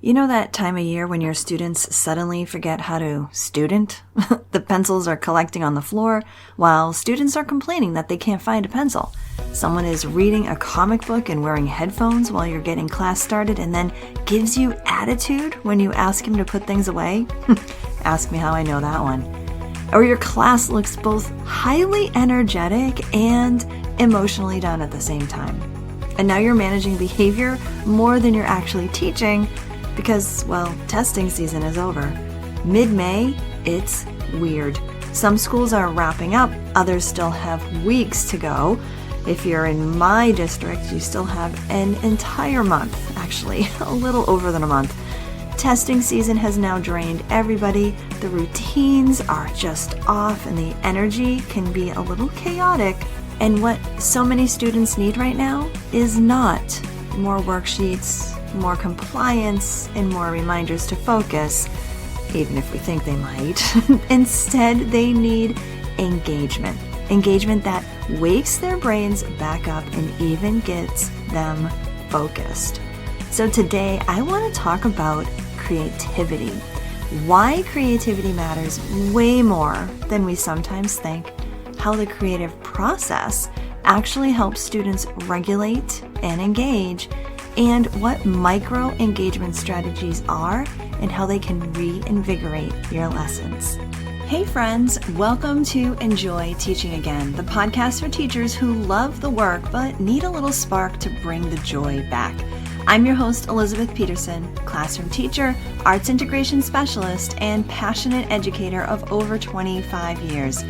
You know that time of year when your students suddenly forget how to student? The pencils are collecting on the floor while students are complaining that they can't find a pencil. Someone is reading a comic book and wearing headphones while you're getting class started and then gives you attitude when you ask him to put things away. Ask me how I know that one. Or your class looks both highly energetic and emotionally done at the same time. And now you're managing behavior more than you're actually teaching because, well, testing season is over. Mid-May, it's weird. Some schools are wrapping up, others still have weeks to go. If you're in my district, you still have an entire month, actually, a little over than a month. Testing season has now drained everybody, the routines are just off, and the energy can be a little chaotic. And what so many students need right now is not more worksheets, more compliance, and more reminders to focus, even if we think they might. Instead, they need engagement. Engagement that wakes their brains back up and even gets them focused. So today, I want to talk about creativity. Why creativity matters way more than we sometimes think. How the creative process actually helps students regulate and engage, and what micro engagement strategies are and how they can reinvigorate your lessons. Hey friends, welcome to Enjoy Teaching Again, the podcast for teachers who love the work but need a little spark to bring the joy back. I'm your host, Elizabeth Peterson, classroom teacher, arts integration specialist, and passionate educator of over 25 years.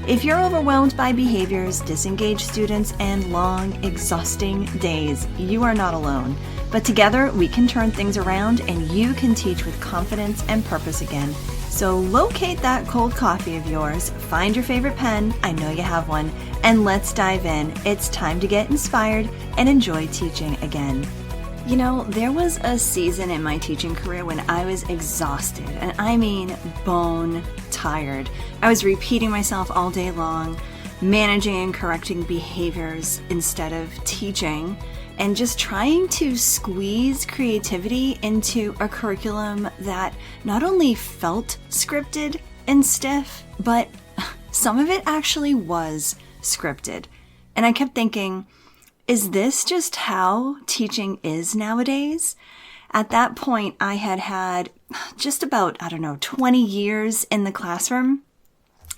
If you're overwhelmed by behaviors, disengaged students, and long, exhausting days, you are not alone. But together, we can turn things around and you can teach with confidence and purpose again. So locate that cold coffee of yours, find your favorite pen, I know you have one, and let's dive in. It's time to get inspired and enjoy teaching again. You know, there was a season in my teaching career when I was exhausted, and I mean bone tired. I was repeating myself all day long, managing and correcting behaviors instead of teaching, and just trying to squeeze creativity into a curriculum that not only felt scripted and stiff, but some of it actually was scripted. And I kept thinking, is this just how teaching is nowadays? At that point, I had just about, 20 years in the classroom.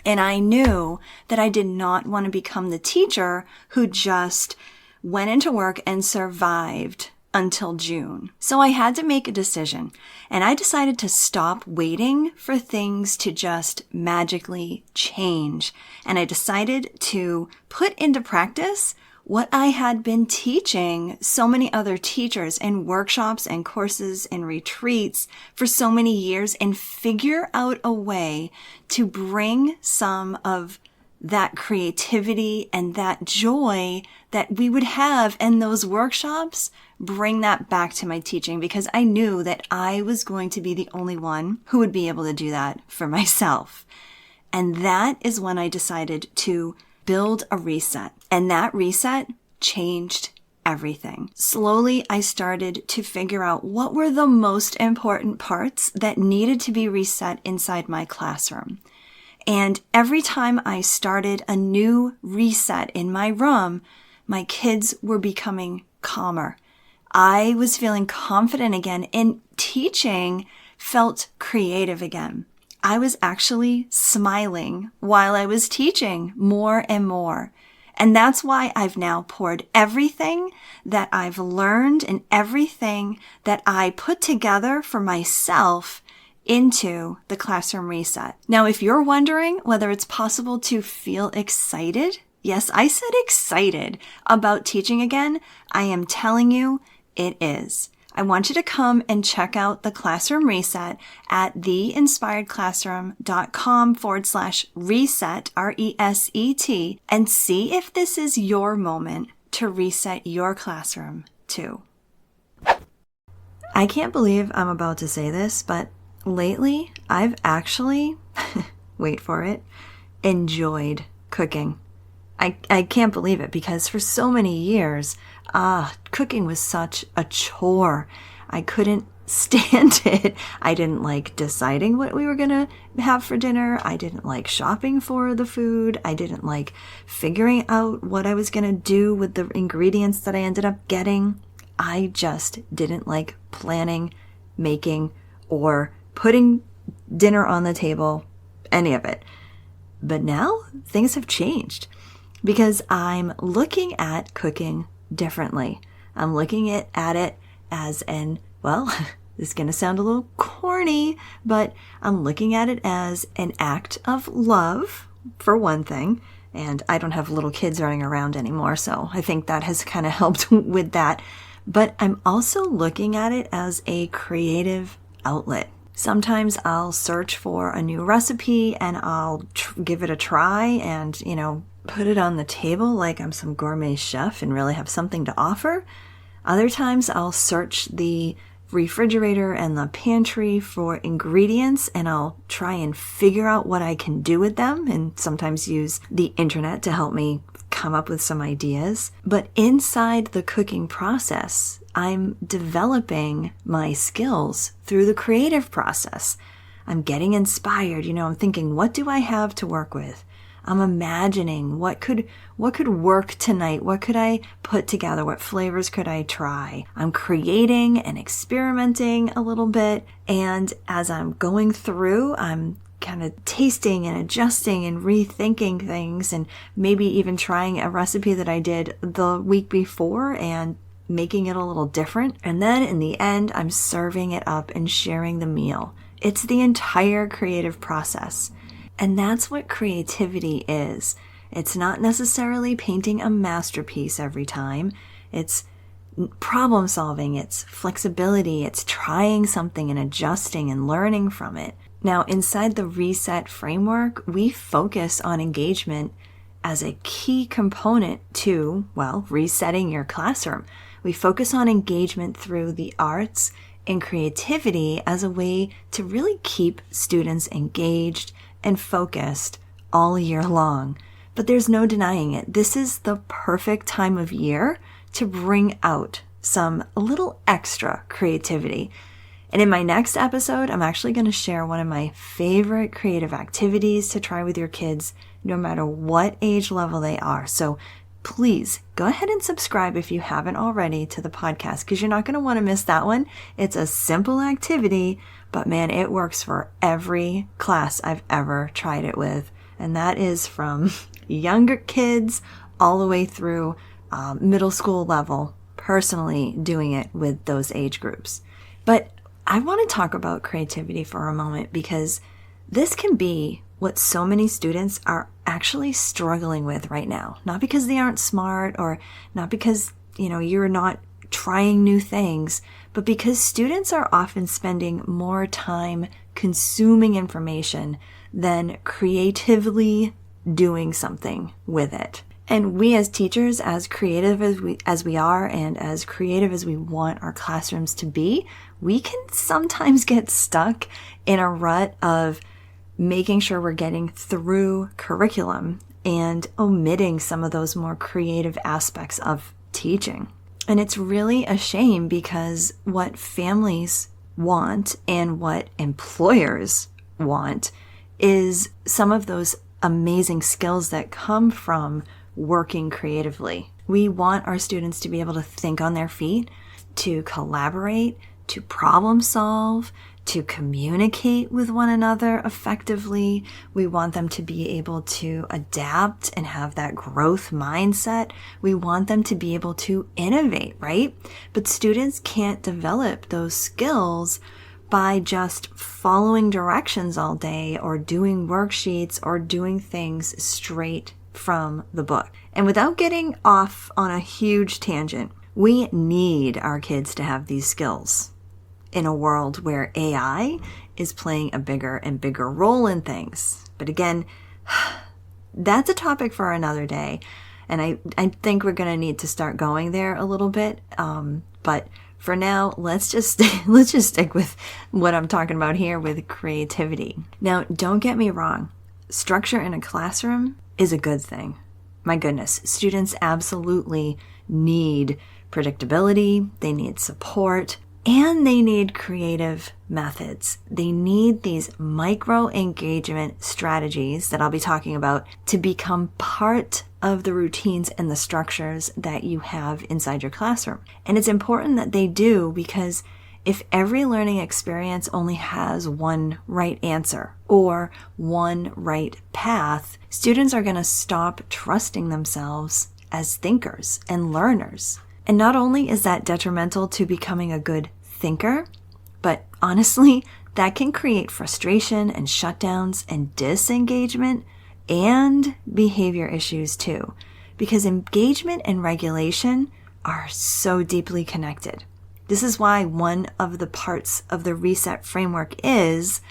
And I knew that I did not want to become the teacher who just went into work and survived until June. So I had to make a decision. And I decided to stop waiting for things to just magically change. And I decided to put into practice what I had been teaching so many other teachers in workshops and courses and retreats for so many years and figure out a way to bring some of that creativity and that joy that we would have in those workshops, bring that back to my teaching because I knew that I was going to be the only one who would be able to do that for myself. And that is when I decided to build a reset. And that reset changed everything. Slowly, I started to figure out what were the most important parts that needed to be reset inside my classroom. And every time I started a new reset in my room, my kids were becoming calmer. I was feeling confident again, and teaching felt creative again. I was actually smiling while I was teaching more and more. And that's why I've now poured everything that I've learned and everything that I put together for myself into the classroom reset. Now, if you're wondering whether it's possible to feel excited, yes, I said excited about teaching again, I am telling you it is. I want you to come and check out the Classroom Reset at theinspiredclassroom.com/reset, RESET, and see if this is your moment to reset your classroom too. I can't believe I'm about to say this, but lately I've actually, wait for it, enjoyed cooking. I can't believe it because for so many years, cooking was such a chore. I couldn't stand it. I didn't like deciding what we were going to have for dinner. I didn't like shopping for the food. I didn't like figuring out what I was going to do with the ingredients that I ended up getting. I just didn't like planning, making, or putting dinner on the table, any of it. But now things have changed because I'm looking at cooking differently. I'm looking at it as well, this is going to sound a little corny, but I'm looking at it as an act of love, for one thing. And I don't have little kids running around anymore, so I think that has kind of helped with that. But I'm also looking at it as a creative outlet. Sometimes I'll search for a new recipe and I'll give it a try and, put it on the table like I'm some gourmet chef and really have something to offer. Other times I'll search the refrigerator and the pantry for ingredients and I'll try and figure out what I can do with them and sometimes use the internet to help me come up with some ideas. But inside the cooking process, I'm developing my skills through the creative process. I'm getting inspired. I'm thinking, what do I have to work with? I'm imagining what could work tonight. What could I put together? What flavors could I try? I'm creating and experimenting a little bit. And as I'm going through, I'm kind of tasting and adjusting and rethinking things and maybe even trying a recipe that I did the week before and making it a little different. And then in the end, I'm serving it up and sharing the meal. It's the entire creative process. And that's what creativity is. It's not necessarily painting a masterpiece every time. It's problem solving. It's flexibility. It's trying something and adjusting and learning from it. Now, inside the reset framework, we focus on engagement as a key component to, resetting your classroom. We focus on engagement through the arts and creativity as a way to really keep students engaged and focused all year long. But there's no denying it. This is the perfect time of year to bring out some a little extra creativity. And in my next episode, I'm actually going to share one of my favorite creative activities to try with your kids, no matter what age level they are. So please go ahead and subscribe if you haven't already to the podcast, because you're not going to want to miss that one. It's a simple activity, but man, it works for every class I've ever tried it with. And that is from younger kids all the way through middle school level, personally doing it with those age groups. But I want to talk about creativity for a moment because this can be what so many students are actually struggling with right now. Not because they aren't smart or not because, you're not trying new things, but because students are often spending more time consuming information than creatively doing something with it. And we as teachers, as creative as we are and as creative as we want our classrooms to be, we can sometimes get stuck in a rut of making sure we're getting through curriculum and omitting some of those more creative aspects of teaching. And it's really a shame because what families want and what employers want is some of those amazing skills that come from working creatively. We want our students to be able to think on their feet, to collaborate, to problem solve, to communicate with one another effectively. We want them to be able to adapt and have that growth mindset. We want them to be able to innovate, right? But students can't develop those skills by just following directions all day or doing worksheets or doing things straight from the book. And without getting off on a huge tangent, we need our kids to have these skills in a world where AI is playing a bigger and bigger role in things. But again, that's a topic for another day. And I think we're going to need to start going there a little bit. But for now, let's just stick with what I'm talking about here with creativity. Now, don't get me wrong. Structure in a classroom is a good thing. My goodness, students absolutely need predictability. They need support. And they need creative methods. They need these micro engagement strategies that I'll be talking about to become part of the routines and the structures that you have inside your classroom. And it's important that they do, because if every learning experience only has one right answer or one right path, students are going to stop trusting themselves as thinkers and learners. And not only is that detrimental to becoming a good thinker, but honestly, that can create frustration and shutdowns and disengagement and behavior issues too, because engagement and regulation are so deeply connected. This is why one of the parts of the reset framework is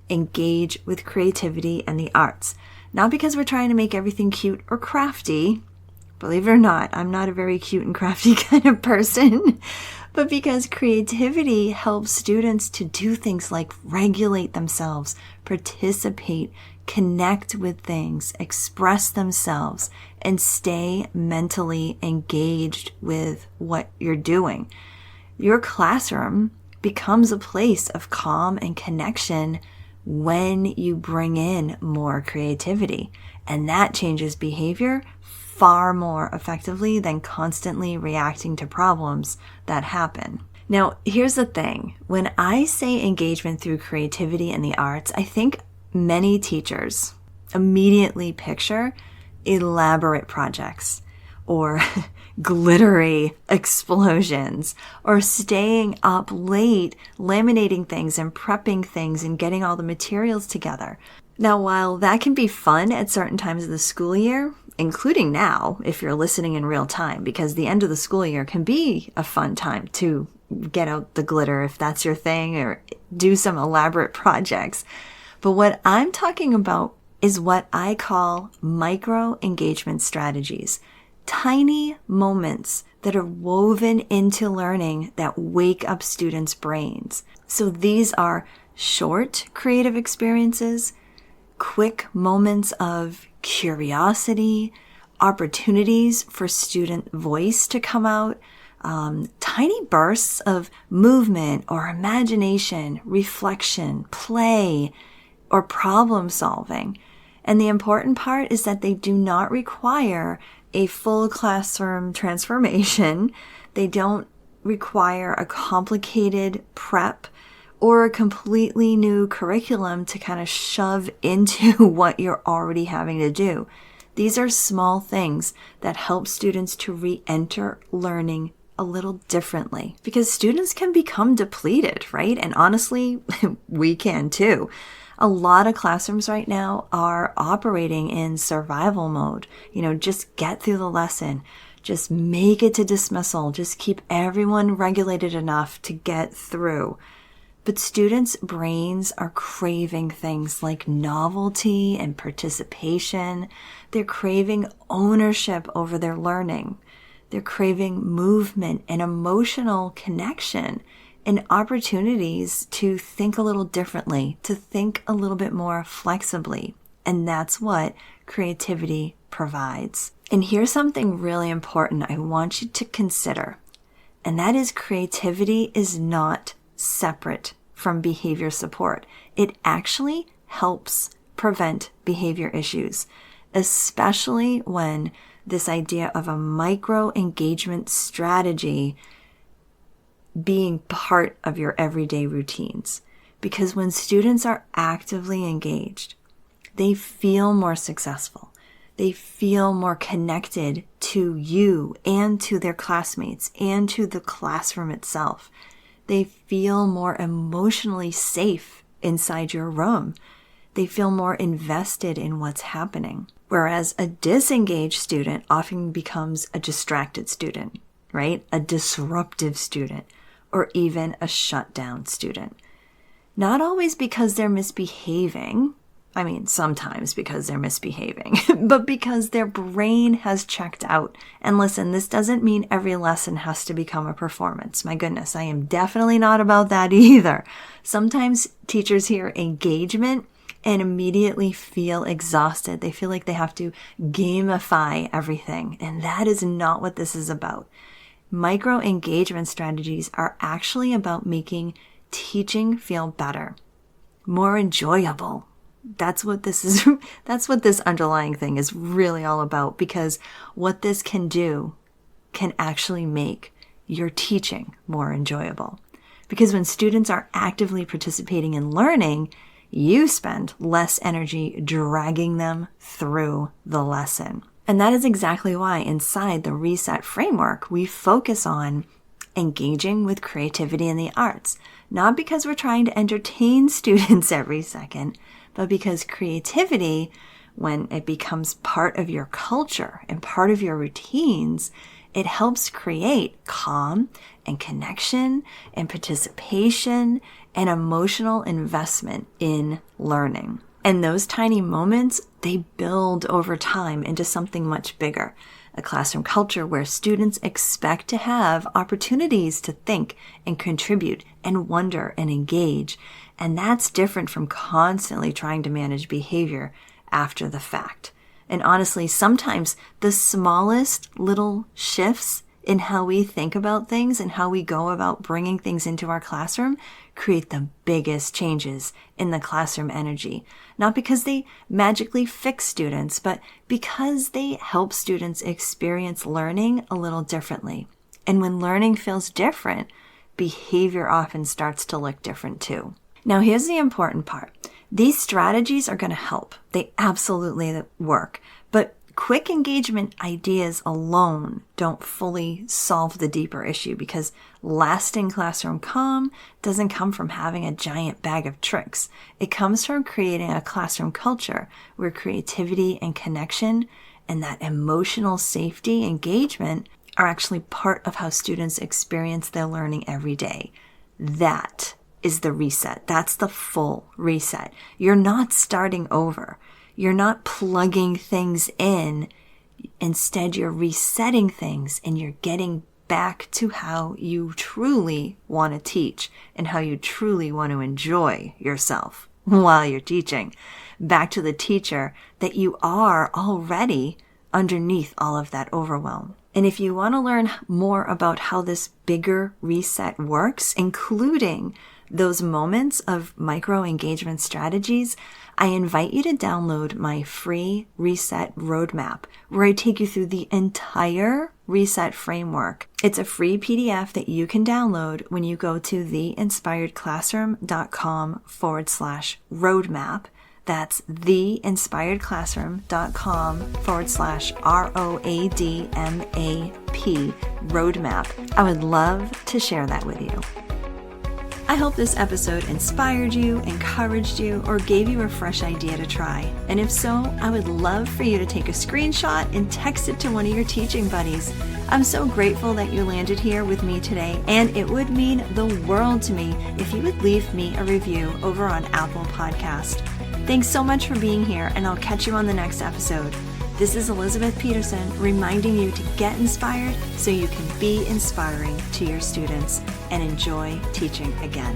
engage with creativity and the arts. Not because we're trying to make everything cute or crafty. Believe it or not, I'm not a very cute and crafty kind of person, but because creativity helps students to do things like regulate themselves, participate, connect with things, express themselves, and stay mentally engaged with what you're doing. Your classroom becomes a place of calm and connection when you bring in more creativity, and that changes behavior far more effectively than constantly reacting to problems that happen. Now, here's the thing. When I say engagement through creativity and the arts, I think many teachers immediately picture elaborate projects or glittery explosions or staying up late laminating things and prepping things and getting all the materials together. Now, while that can be fun at certain times of the school year, including now, if you're listening in real time, because the end of the school year can be a fun time to get out the glitter if that's your thing, or do some elaborate projects. But what I'm talking about is what I call micro engagement strategies, tiny moments that are woven into learning that wake up students' brains. So these are short creative experiences, quick moments of curiosity, opportunities for student voice to come out, tiny bursts of movement or imagination, reflection, play, or problem solving. And the important part is that they do not require a full classroom transformation. They don't require a complicated prep or a completely new curriculum to kind of shove into what you're already having to do. These are small things that help students to re-enter learning a little differently, because students can become depleted, right? And honestly, we can too. A lot of classrooms right now are operating in survival mode. Just get through the lesson. Just make it to dismissal. Just keep everyone regulated enough to get through. But students' brains are craving things like novelty and participation. They're craving ownership over their learning. They're craving movement and emotional connection and opportunities to think a little differently, to think a little bit more flexibly. And that's what creativity provides. And here's something really important I want you to consider. And that is, creativity is not separate from behavior support. It actually helps prevent behavior issues, especially when this idea of a micro engagement strategy being part of your everyday routines. Because when students are actively engaged, they feel more successful. They feel more connected to you and to their classmates and to the classroom itself. They feel more emotionally safe inside your room. They feel more invested in what's happening. Whereas a disengaged student often becomes a distracted student, right? A disruptive student, or even a shutdown student. Not always because they're misbehaving. I mean, sometimes because they're misbehaving, but because their brain has checked out. And listen, this doesn't mean every lesson has to become a performance. My goodness, I am definitely not about that either. Sometimes teachers hear engagement and immediately feel exhausted. They feel like they have to gamify everything. And that is not what this is about. Micro engagement strategies are actually about making teaching feel better, more enjoyable. That's what this is. That's what this underlying thing is really all about, because what this can do can actually make your teaching more enjoyable. Because when students are actively participating in learning, you spend less energy dragging them through the lesson. And that is exactly why inside the Reset framework, we focus on engaging with creativity in the arts, not because we're trying to entertain students every second, but because creativity, when it becomes part of your culture and part of your routines, it helps create calm and connection and participation and emotional investment in learning. And those tiny moments, they build over time into something much bigger. A classroom culture where students expect to have opportunities to think and contribute and wonder and engage. And that's different from constantly trying to manage behavior after the fact. And honestly, sometimes the smallest little shifts in how we think about things and how we go about bringing things into our classroom create the biggest changes in the classroom energy. Not because they magically fix students, but because they help students experience learning a little differently. And when learning feels different, behavior often starts to look different too. Now, here's the important part. These strategies are going to help. They absolutely work. But quick engagement ideas alone don't fully solve the deeper issue, because lasting classroom calm doesn't come from having a giant bag of tricks. It comes from creating a classroom culture where creativity and connection and that emotional safety engagement are actually part of how students experience their learning every day. That is the reset. That's the full reset. You're not starting over. You're not plugging things in. Instead, you're resetting things and you're getting back to how you truly want to teach and how you truly want to enjoy yourself while you're teaching. Back to the teacher that you are already underneath all of that overwhelm. And if you want to learn more about how this bigger reset works, including those moments of micro engagement strategies, I invite you to download my free Reset Roadmap, where I take you through the entire Reset framework. It's a free PDF that you can download when you go to theinspiredclassroom.com/roadmap. That's theinspiredclassroom.com/ROADMAP roadmap. I would love to share that with you. I hope this episode inspired you, encouraged you, or gave you a fresh idea to try. And if so, I would love for you to take a screenshot and text it to one of your teaching buddies. I'm so grateful that you landed here with me today, and it would mean the world to me if you would leave me a review over on Apple Podcast. Thanks so much for being here, and I'll catch you on the next episode. This is Elizabeth Peterson reminding you to get inspired so you can be inspiring to your students and enjoy teaching again.